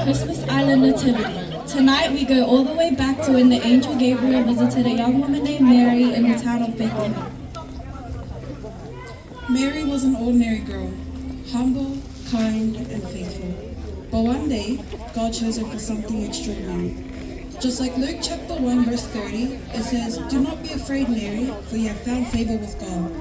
Christmas Island Nativity. Tonight we go all the way back to when the angel Gabriel visited a young woman named Mary in the town of Bethlehem. Mary was an ordinary girl, humble, kind, and faithful. But one day, God chose her for something extraordinary. Just like Luke chapter 1 verse 30, it says, "Do not be afraid, Mary, for you have found favor with God."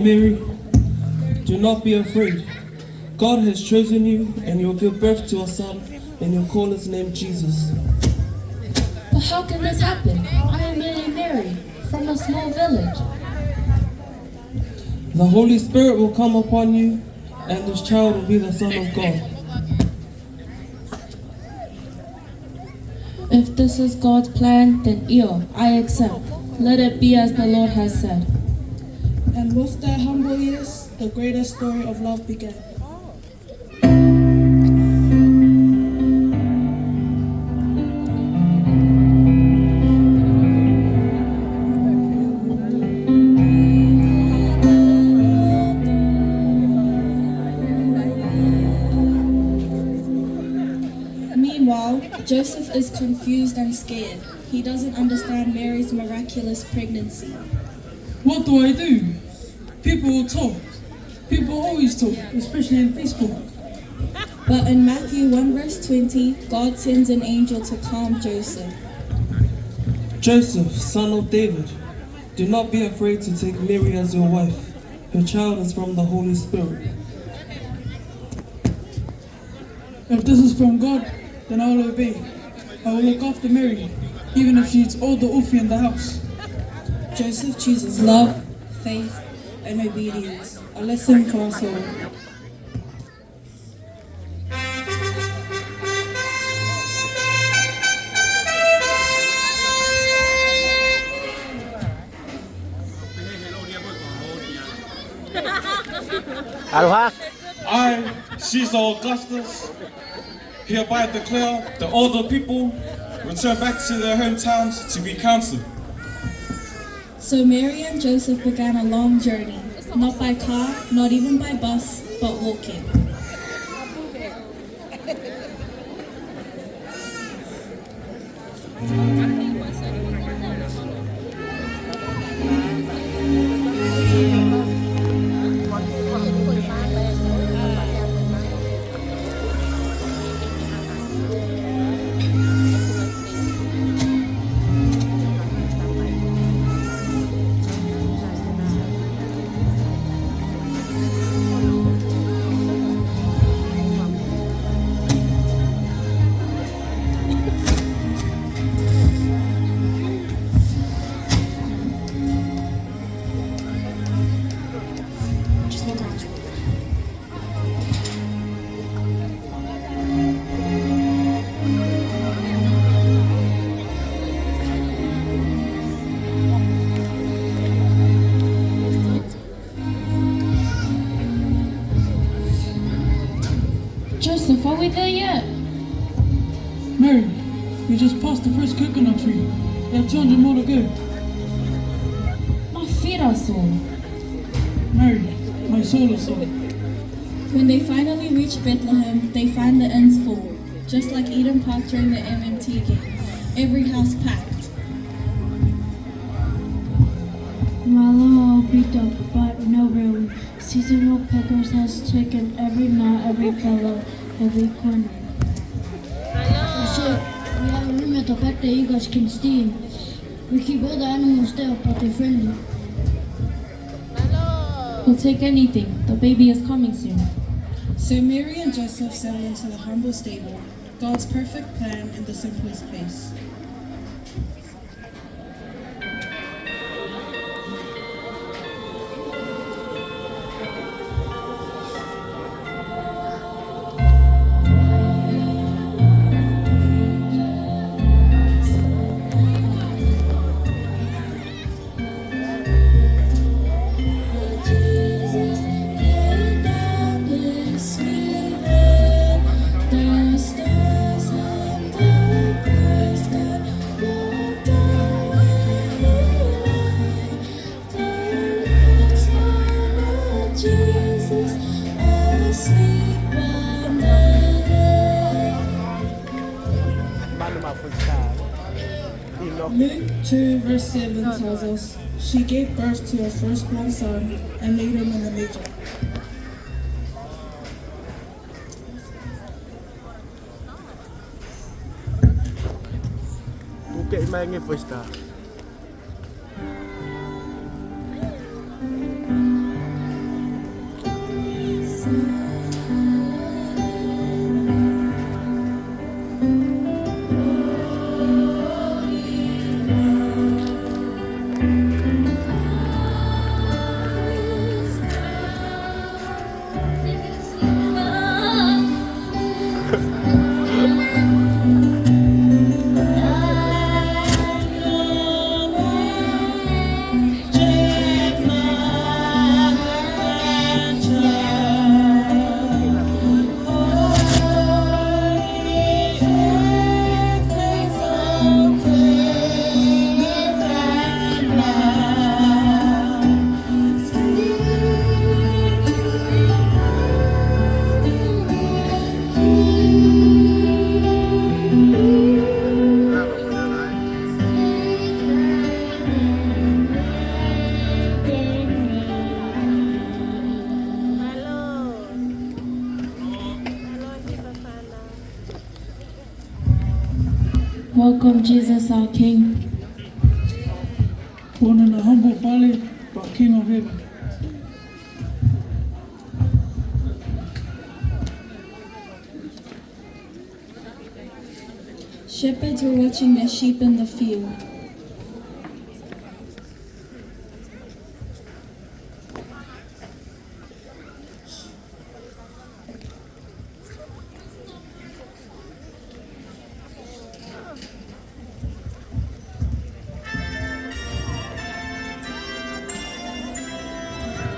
Mary, do not be afraid. God has chosen you, and you will give birth to a son, and you'll call his name Jesus. But how can this happen? I am merely Mary, from a small village. The Holy Spirit will come upon you, and this child will be the Son of God. If this is God's plan, then I accept. Let it be as the Lord has said. And with their humble years, the greatest story of love began. Meanwhile, Joseph is confused and scared. He doesn't understand Mary's miraculous pregnancy. What do I do? People will talk. People always talk, especially in Facebook. But in Matthew 1 verse 20, God sends an angel to calm Joseph. Joseph, son of David, do not be afraid to take Mary as your wife. Her child is from the Holy Spirit. If this is from God, then I will obey. I will look after Mary, even if she eats all the ufi in the house. Joseph chooses love, faith, and obedience, a lesson for us all. I, Caesar Augustus, hereby declare that all the people return back to their hometowns to be counseled. So Mary and Joseph began a long journey, not by car, not even by bus, but walking. Joseph, are we there yet? Mary, we just passed the first coconut tree. We have 200 more to go. My feet are sore. Mary, my soul is sore. When they finally reach Bethlehem, they find the inns full, just like Eden Park during the MMT game. Every house packed. Mallow beat up, but no room. Seasonal peppers has taken every knot, every pillow, every corner. So we have a room at the back that you guys can stay in. We keep all the animals there, but they're friendly. We'll take anything. The baby is coming soon. So Mary and Joseph settle into the humble stable, God's perfect plan in the simplest place. Jesus asleep under Luke 2 verse 7 tells us, she gave birth to her firstborn son and laid him in a manger. Bukit main first dah. Welcome, Jesus, our King. Born in a humble valley, but King of heaven. Shepherds were watching their sheep in the field.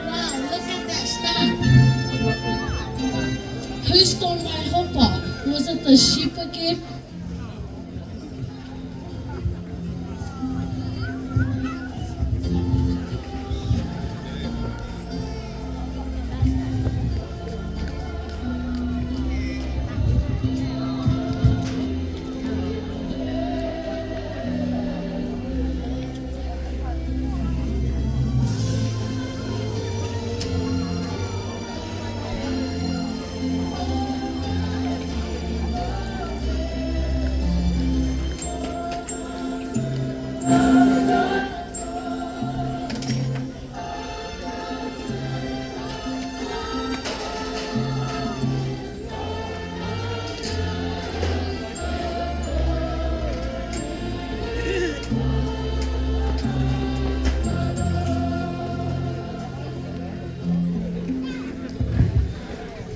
Wow, look at that star. Who stole my hopper? Was it the sheep again?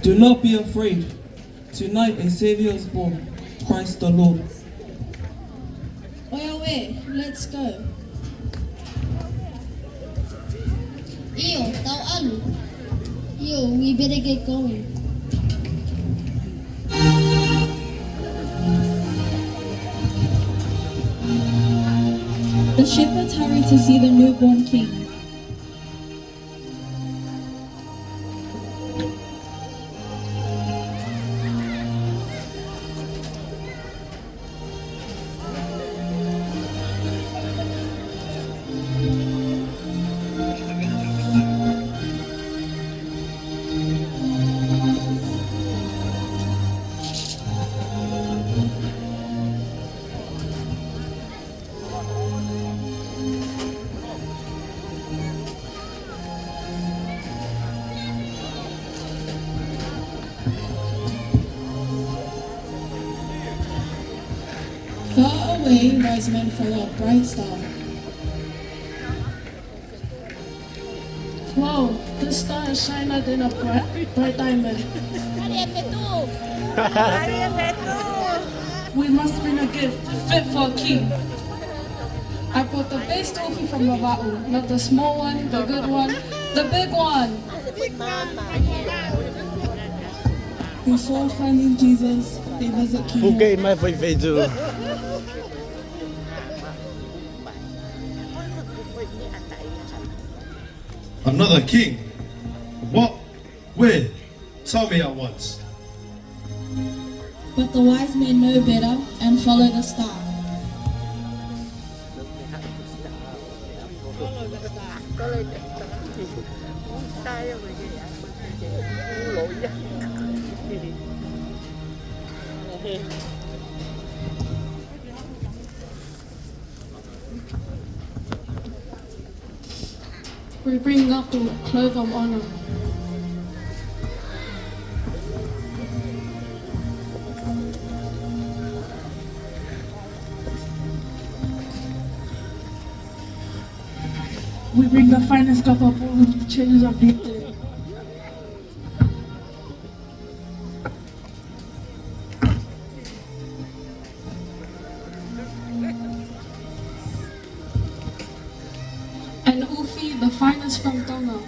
Do not be afraid. Tonight a Savior is born, Christ the Lord. Oyawe, let's go. Iyo, tau alu. Iyo, we better get going. The shepherds hurried to see the newborn king. Far away, wise men follow a bright star. Wow, this star is shiner than a bright diamond. We must bring a gift fit for a king. I brought the best tofu from Lava'u, not the small one, the good one, the big one. Before finding Jesus, they visit King. Bukit main first tu. Another king? What? Where? Tell me at once. But the wise men know better and follow the star. We bring up the cloth of honor. We bring the finest cup of all changes of victory. And Ufi, the finest from Tonga.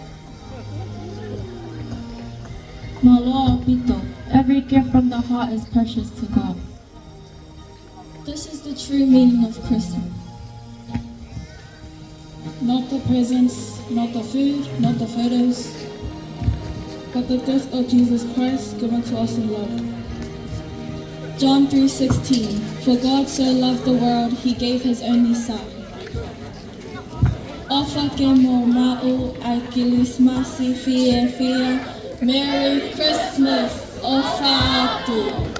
Maloa Pito, every gift from the heart is precious to God. This is the true meaning of Christmas. Not the presents, not the food, not the photos, but the gift of Jesus Christ given to us in love. John 3:16, for God so loved the world, he gave his only son. Ofa ke mo ma'u ai kilismasi fia. Merry Christmas, ofa atu.